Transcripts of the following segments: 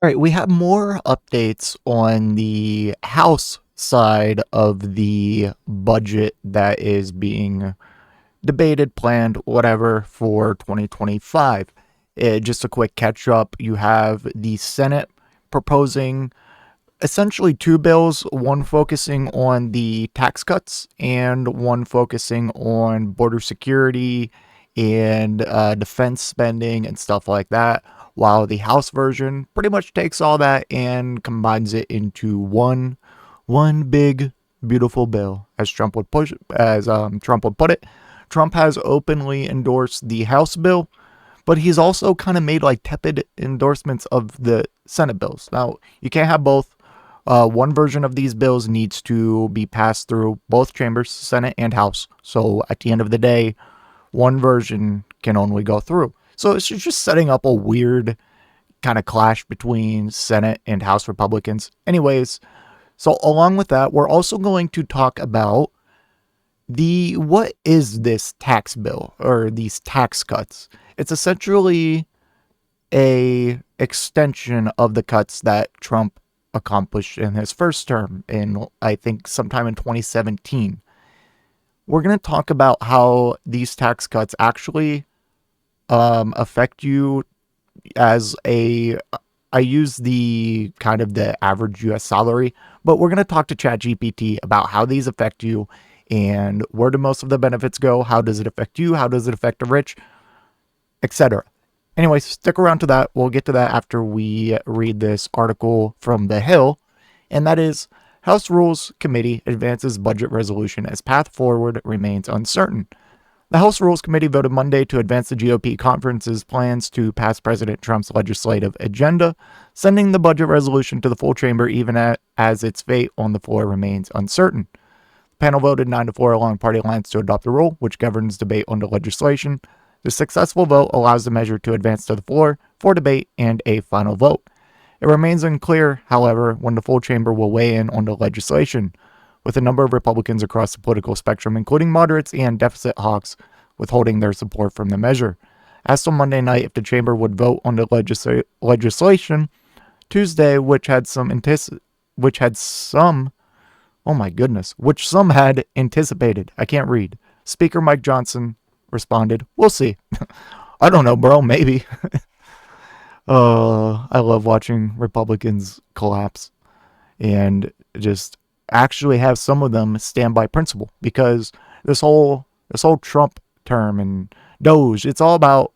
All right, we have more updates on the House side of the budget that is being debated, planned, whatever, for 2025. Just a quick catch up, you have the Senate proposing essentially two bills, one focusing on the tax cuts and one focusing on border security and defense spending and stuff like that. While the House version pretty much takes all that and combines it into one big beautiful bill, as Trump would put it. Trump has openly endorsed the House bill, but he's also kind of made like tepid endorsements of the Senate bills. Now, you can't have both. One version of these bills needs to be passed through both chambers, Senate and House. So at the end of the day, one version can only go through. So it's just setting up a weird kind of clash between Senate and House Republicans. Anyways, so along with that, we're also going to talk about what is this tax bill or these tax cuts? It's essentially a extension of the cuts that Trump accomplished in his first term in, I think, sometime in 2017. We're going to talk about how these tax cuts actually affect you as I use the kind of the average US salary, but we're going to talk to ChatGPT about how these affect you and where do most of the benefits go, how does it affect you, how does it affect the rich, etc. Anyways, stick around to that. We'll get to that after we read this article from The Hill, and that is House Rules Committee advances budget resolution as path forward remains uncertain. The House Rules Committee voted Monday to advance the GOP conference's plans to pass President Trump's legislative agenda, sending the budget resolution to the full chamber even as its fate on the floor remains uncertain. The panel voted 9-4 along party lines to adopt the rule, which governs debate on the legislation. The successful vote allows the measure to advance to the floor for debate and a final vote. It remains unclear, however, when the full chamber will weigh in on the legislation, with a number of Republicans across the political spectrum, including moderates and deficit hawks, withholding their support from the measure. Asked on Monday night if the chamber would vote on the legislation Tuesday, which some had anticipated. I can't read. Speaker Mike Johnson responded, "We'll see." I don't know, bro. Maybe. I love watching Republicans collapse and just actually have some of them stand by principle, because this whole Trump term and Doge, it's all about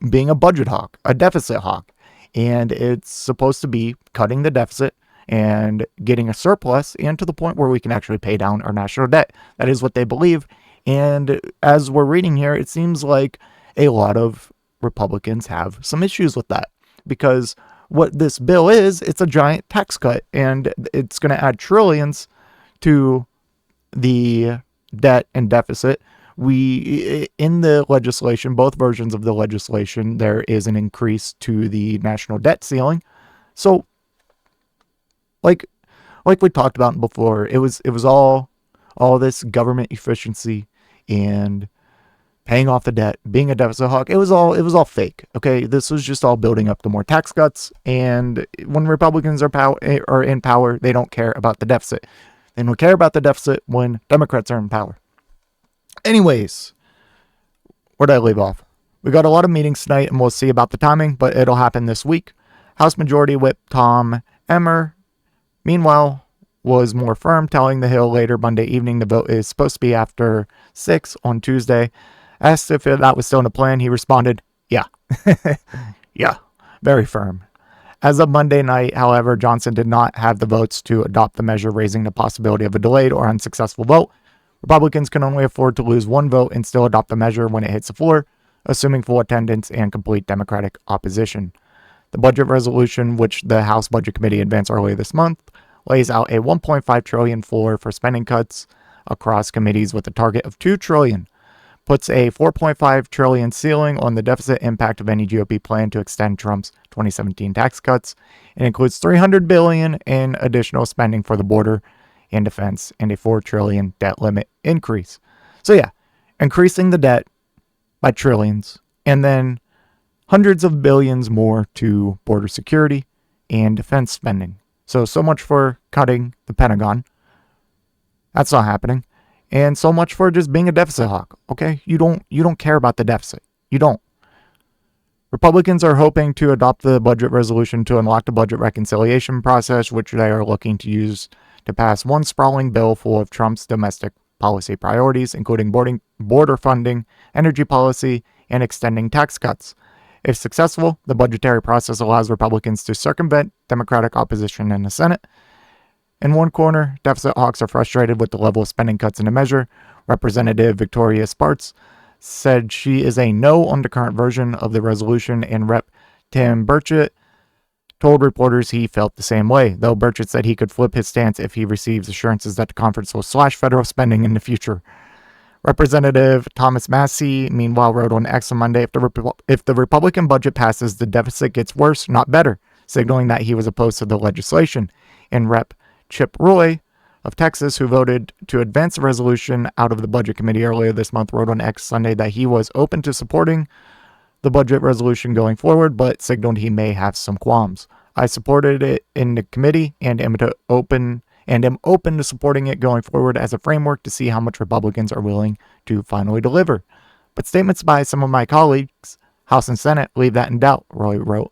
being a budget hawk, a deficit hawk, and it's supposed to be cutting the deficit and getting a surplus, and to the point where we can actually pay down our national debt. That is what they believe. And as we're reading here, it seems like a lot of Republicans have some issues with that, because what this bill is, it's a giant tax cut, and it's going to add trillions to the debt and deficit. In the legislation, both versions of the legislation, there is an increase to the national debt ceiling. So, like we talked about before, it was all this government efficiency and paying off the debt, being a deficit hawk. It was all fake. Okay, this was just all building up to more tax cuts. And when Republicans are in power, they don't care about the deficit. They don't care about the deficit when Democrats are in power. Anyways, where did I leave off? We got a lot of meetings tonight, and we'll see about the timing, but it'll happen this week. House Majority Whip Tom Emmer, meanwhile, was more firm, telling The Hill later Monday evening the vote is supposed to be after 6 on Tuesday. Asked if that was still in the plan, he responded, "Yeah." Yeah, very firm. As of Monday night, however, Johnson did not have the votes to adopt the measure, raising the possibility of a delayed or unsuccessful vote. Republicans can only afford to lose one vote and still adopt the measure when it hits the floor, assuming full attendance and complete Democratic opposition. The budget resolution, which the House Budget Committee advanced earlier this month, lays out a $1.5 trillion floor for spending cuts across committees with a target of $2 trillion, puts a $4.5 trillion ceiling on the deficit impact of any GOP plan to extend Trump's 2017 tax cuts, and includes $300 billion in additional spending for the border and defense, and a $4 trillion debt limit increase. So yeah, increasing the debt by trillions, and then hundreds of billions more to border security and defense spending. So much for cutting the Pentagon. That's not happening. And so much for just being a deficit hawk. Okay? You don't care about the deficit. You don't. Republicans are hoping to adopt the budget resolution to unlock the budget reconciliation process, which they are looking to use to pass one sprawling bill full of Trump's domestic policy priorities, including border funding, energy policy, and extending tax cuts. If successful, the budgetary process allows Republicans to circumvent Democratic opposition in the Senate. In one corner, deficit hawks are frustrated with the level of spending cuts in the measure. Representative Victoria Spartz said she is a no on the current version of the resolution, and Rep. Tim Burchett told reporters he felt the same way, though Burchett said he could flip his stance if he receives assurances that the conference will slash federal spending in the future. Representative Thomas Massie, meanwhile, wrote on X on Monday, if the Republican budget passes, the deficit gets worse, not better, signaling that he was opposed to the legislation. And Rep. Chip Roy of Texas, who voted to advance the resolution out of the Budget Committee earlier this month, wrote on X Sunday that he was open to supporting the budget resolution going forward, but signaled he may have some qualms. I supported it in the committee and am open to supporting it going forward as a framework to see how much Republicans are willing to finally deliver. But statements by some of my colleagues, House and Senate, leave that in doubt, Roy wrote.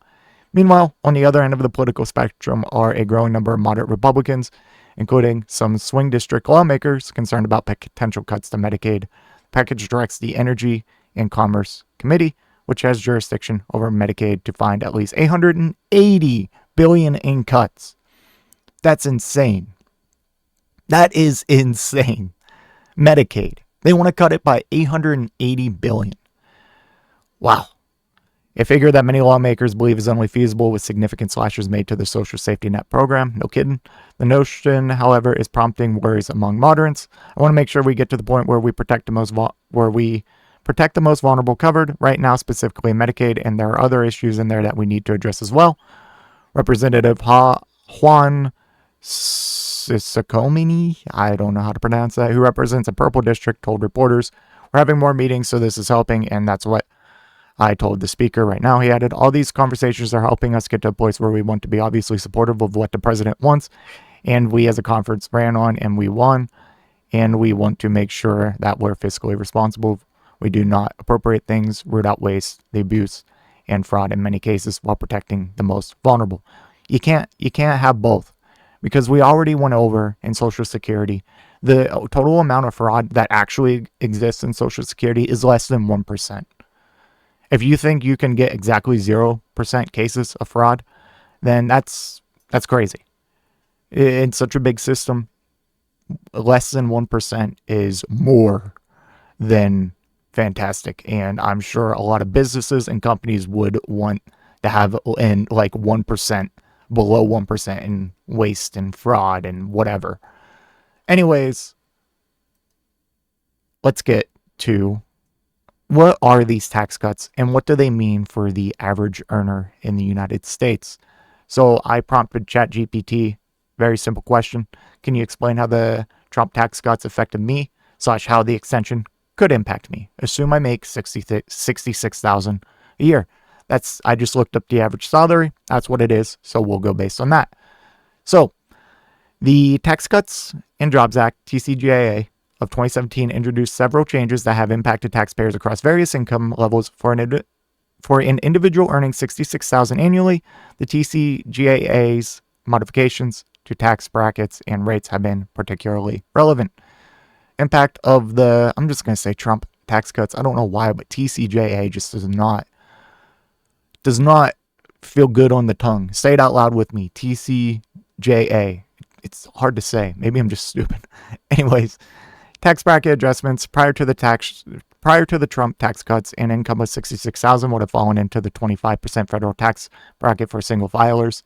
Meanwhile, on the other end of the political spectrum are a growing number of moderate Republicans, including some swing district lawmakers concerned about potential cuts to Medicaid. The package directs the Energy and Commerce Committee, which has jurisdiction over Medicaid, to find at least $880 billion in cuts. That's insane. That is insane. Medicaid. They want to cut it by $880 billion. Wow. A figure that many lawmakers believe is only feasible with significant slashes made to the social safety net program. No kidding. The notion, however, is prompting worries among moderates. I want to make sure we get to the point where we protect the most vulnerable covered right now, specifically Medicaid, and there are other issues in there that we need to address as well. Representative Juan Sisacomini, I don't know how to pronounce that, who represents a purple district, told reporters, we're having more meetings, so this is helping, and that's what I told the speaker right now. He added, all these conversations are helping us get to a place where we want to be obviously supportive of what the president wants, and we as a conference ran on, and we won, and we want to make sure that we're fiscally responsible. We do not appropriate things, root out waste, the abuse, and fraud in many cases while protecting the most vulnerable. You can't have both, because we already went over in Social Security. The total amount of fraud that actually exists in Social Security is less than 1%. If you think you can get exactly 0% cases of fraud, then that's crazy. In such a big system, less than 1% is more than fantastic. And I'm sure a lot of businesses and companies would want to have in like 1%, below 1% in waste and fraud and whatever. Anyways, let's get to what are these tax cuts and what do they mean for the average earner in the United States? So I prompted ChatGPT, very simple question. Can you explain how the Trump tax cuts affected me / how the extension could impact me? Assume I make $66,000 a year. I just looked up the average salary. That's what it is. So we'll go based on that. So the Tax Cuts and Jobs Act, TCJA, of 2017 introduced several changes that have impacted taxpayers across various income levels. For an individual earning $66,000 annually, the TCJA's modifications to tax brackets and rates have been particularly relevant. Impact of I'm just going to say Trump tax cuts. I don't know why, but TCJA just does not feel good on the tongue. Say it out loud with me. TCJA. It's hard to say. Maybe I'm just stupid. Anyways, tax bracket adjustments prior to the Trump tax cuts, an income of $66,000 would have fallen into the 25% federal tax bracket for single filers.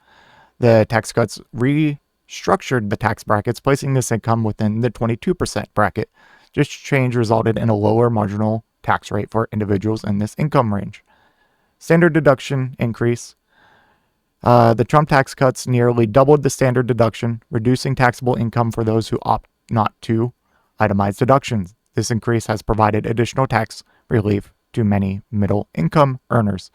The tax cuts restructured the tax brackets, placing this income within the 22% bracket. This change resulted in a lower marginal tax rate for individuals in this income range. Standard deduction increase. The Trump tax cuts nearly doubled the standard deduction, reducing taxable income for those who opt not to itemize deductions. This increase has provided additional tax relief to many middle income earners.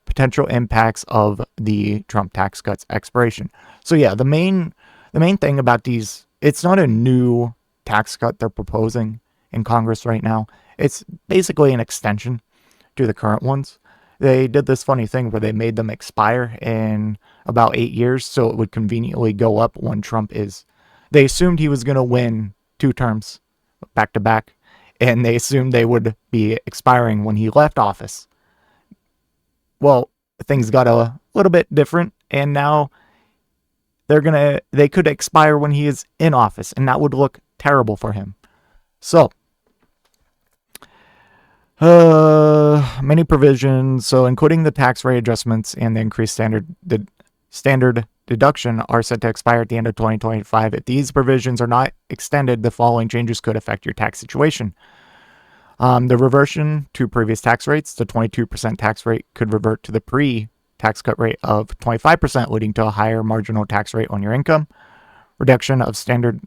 potential impacts of the Trump tax cuts expiration. So yeah, the main thing about these, it's not a new tax cut they're proposing in Congress right now. It's basically an extension to the current ones. They did this funny thing where they made them expire in about 8 years, so it would conveniently go up when Trump is. They assumed he was going to win 2 terms back to back, and they assumed they would be expiring when he left office. Well, things got a little bit different, and now they could expire when he is in office, and that would look terrible for him. So, many provisions, so including the tax rate adjustments and the increased standard deduction, are set to expire at the end of 2025. If these provisions are not extended, the following changes could affect your tax situation. The reversion to previous tax rates, the 22% tax rate could revert to the pre-tax cut rate of 25%, leading to a higher marginal tax rate on your income. Reduction of standard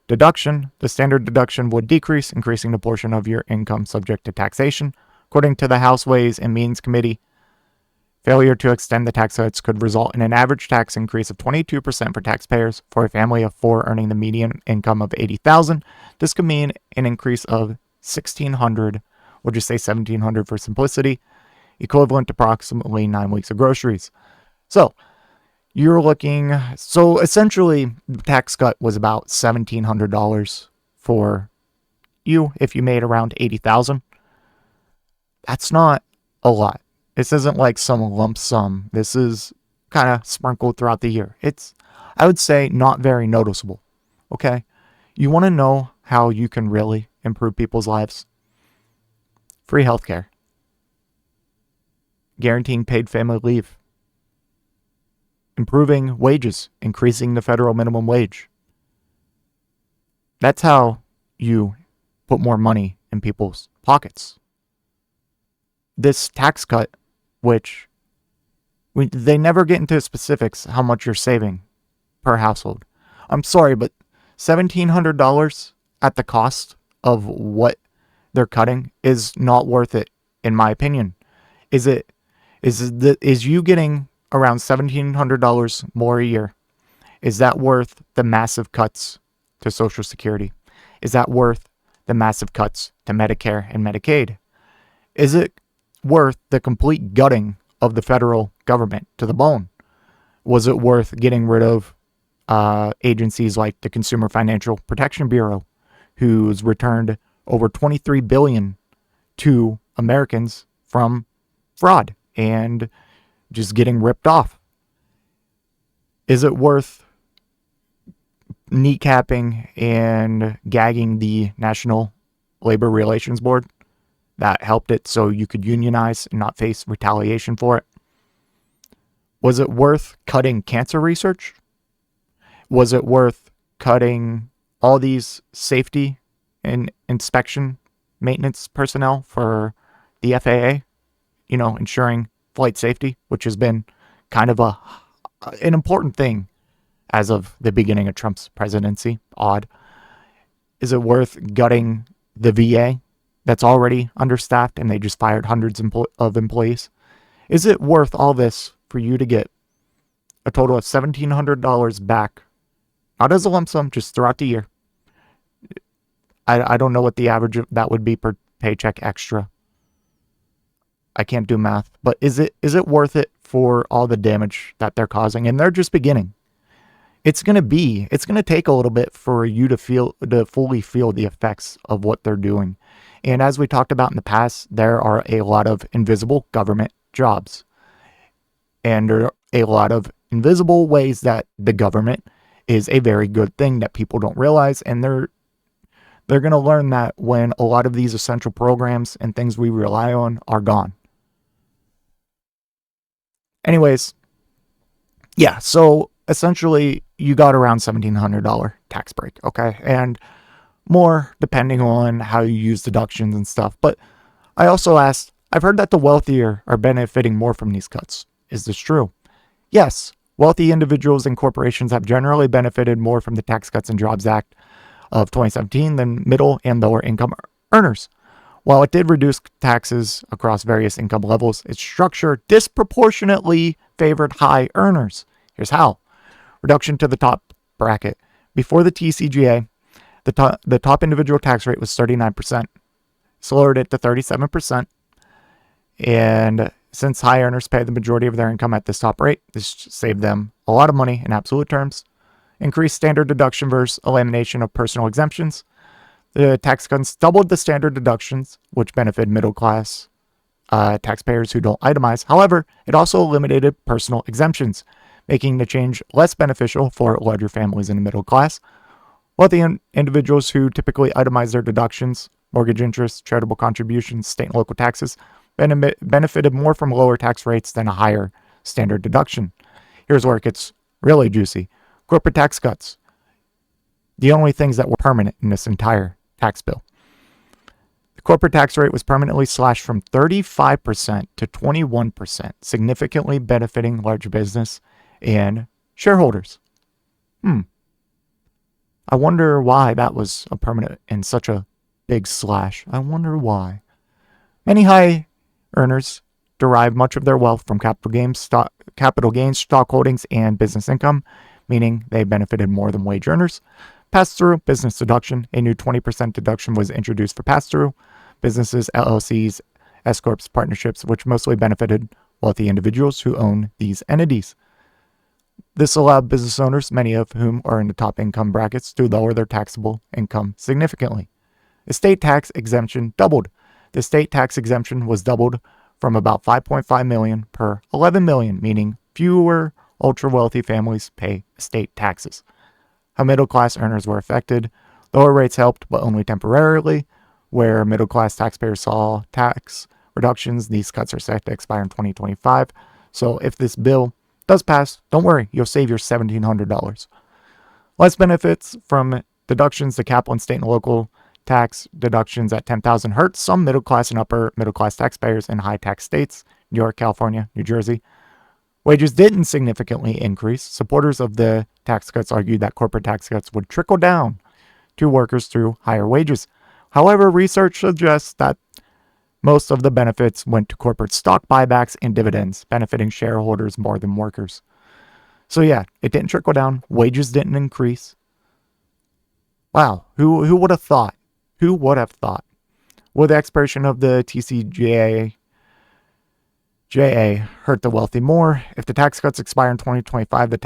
deduction, the standard deduction would decrease, increasing the portion of your income subject to taxation. According to the House Ways and Means Committee, failure to extend the tax cuts could result in an average tax increase of 22% for taxpayers. For a family of 4 earning the median income of $80,000, this could mean an increase of $1,600, we'll just say $1,700 for simplicity, equivalent to approximately 9 weeks of groceries. So essentially the tax cut was about $1,700 for you if you made around $80,000. That's not a lot. This isn't like some lump sum. This is kind of sprinkled throughout the year. It's, I would say, not very noticeable. Okay? You want to know how you can really improve people's lives? Free healthcare. Guaranteeing paid family leave. Improving wages. Increasing the federal minimum wage. That's how you put more money in people's pockets. This tax cut, which they never get into specifics how much you're saving per household. I'm sorry, but $1,700 at the cost of what they're cutting is not worth it, in my opinion. Is you getting around $1,700 more a year? Is that worth the massive cuts to Social Security? Is that worth the massive cuts to Medicare and Medicaid? Is it worth the complete gutting of the federal government to the bone? Was it worth getting rid of agencies like the Consumer Financial Protection Bureau, who's returned over $23 billion to Americans from fraud and just getting ripped off? Is it worth kneecapping and gagging the National Labor Relations Board that helped it so you could unionize and not face retaliation for it? Was it worth cutting cancer research? Was it worth cutting all these safety and inspection maintenance personnel for the FAA? Ensuring flight safety, which has been kind of an important thing as of the beginning of Trump's presidency. Odd. Is it worth gutting the VA that's already understaffed and they just fired hundreds of employees? Is it worth all this for you to get a total of $1,700 back, not as a lump sum, just throughout the year? I don't know what the average of that would be per paycheck extra. I can't do math, but is it worth it for all the damage that they're causing? And they're just beginning. It's going to take a little bit for you to fully feel the effects of what they're doing. And as we talked about in the past, there are a lot of invisible government jobs. And there are a lot of invisible ways that the government is a very good thing that people don't realize. And they're going to learn that when a lot of these essential programs and things we rely on are gone. Anyways, yeah, so essentially you got around $1,700 tax break, okay? And more depending on how you use deductions and stuff. But I also asked, I've heard that the wealthier are benefiting more from these cuts. Is this true? Yes, wealthy individuals and corporations have generally benefited more from the Tax Cuts and Jobs Act of 2017 than middle and lower income earners. While it did reduce taxes across various income levels, its structure disproportionately favored high earners. Here's how. Reduction to the top bracket. Before the TCJA, the top individual tax rate was 39%. It's lowered it to 37%. And since high earners pay the majority of their income at this top rate, this saved them a lot of money in absolute terms. Increased standard deduction versus elimination of personal exemptions. The tax cuts doubled the standard deductions, which benefited middle class taxpayers who don't itemize. However, it also eliminated personal exemptions, making the change less beneficial for larger families in the middle class. While the individuals who typically itemize their deductions, mortgage interest, charitable contributions, state and local taxes, benefited more from lower tax rates than a higher standard deduction. Here's where it gets really juicy. Corporate tax cuts. The only things that were permanent in this entire tax bill. The corporate tax rate was permanently slashed from 35% to 21%, significantly benefiting large business and shareholders. I wonder why that was a permanent and such a big slash. I wonder why. Many high earners derive much of their wealth from capital gains, stock holdings, and business income, meaning they benefited more than wage earners. Pass-through business deduction. A new 20% deduction was introduced for pass-through businesses, LLCs, S-corps, partnerships, which mostly benefited wealthy individuals who own these entities. This allowed business owners, many of whom are in the top income brackets, to lower their taxable income significantly. Estate tax exemption doubled. The estate tax exemption was doubled from about $5.5 million per $11 million, meaning fewer ultra-wealthy families pay estate taxes. How middle-class earners were affected. Lower rates helped, but only temporarily. Where middle-class taxpayers saw tax reductions, these cuts are set to expire in 2025. So if this bill does pass, don't worry, you'll save your $1,700. Less benefits from deductions. The cap on state and local tax deductions at $10,000 hurt some middle-class and upper middle-class taxpayers in high-tax states, New York, California, New Jersey. Wages didn't significantly increase. Supporters of the tax cuts argued that corporate tax cuts would trickle down to workers through higher wages. However, research suggests that most of the benefits went to corporate stock buybacks and dividends, benefiting shareholders more than workers. So yeah, it didn't trickle down. Wages didn't increase. Wow, who would have thought? Who would have thought? Will the expiration of the TCJA hurt the wealthy more? If the tax cuts expire in 2025, the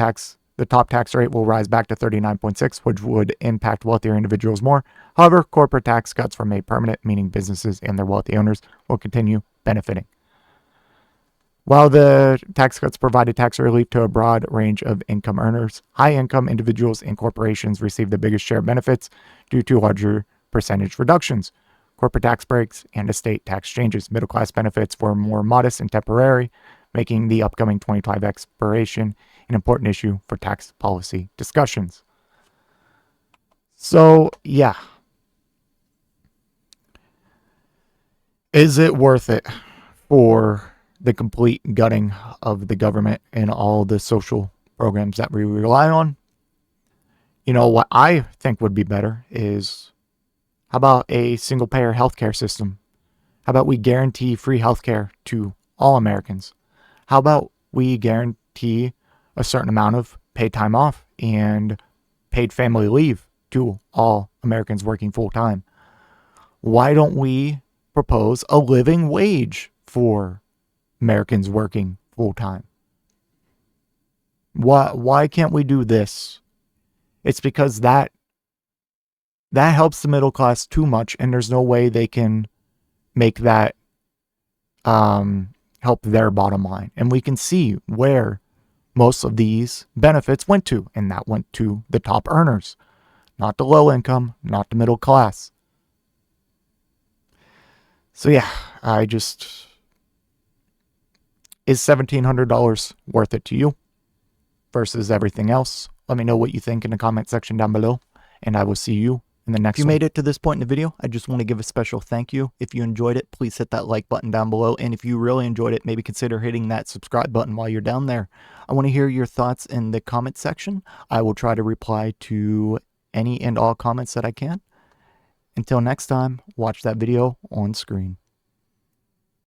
top tax rate will rise back to 39.6, which would impact wealthier individuals more. However, corporate tax cuts were made permanent, meaning businesses and their wealthy owners will continue benefiting. While the tax cuts provided tax relief to a broad range of income earners, high-income individuals and corporations received the biggest share of benefits due to larger percentage reductions. Corporate tax breaks and estate tax changes. Middle-class benefits were more modest and temporary, making the upcoming 2025 expiration an important issue for tax policy discussions. So, yeah. Is it worth it for the complete gutting of the government and all the social programs that we rely on? You know, what I think would be better is, how about a single-payer healthcare system? How about we guarantee free healthcare to all Americans? How about we guarantee a certain amount of paid time off and paid family leave to all Americans working full-time? Why don't we propose a living wage for Americans working full-time? Why can't we do this? It's because that helps the middle class too much, and there's no way they can make that help their bottom line. And we can see where most of these benefits went to, and that went to the top earners, not the low income, not the middle class. So yeah, is $1,700 worth it to you versus everything else? Let me know what you think in the comment section down below, and I will see you in the next one. If you made it to this point in the video, I just want to give a special thank you. If you enjoyed it, please hit that like button down below. And if you really enjoyed it, maybe consider hitting that subscribe button while you're down there. I want to hear your thoughts in the comment section. I will try to reply to any and all comments that I can. Until next time, watch that video on screen.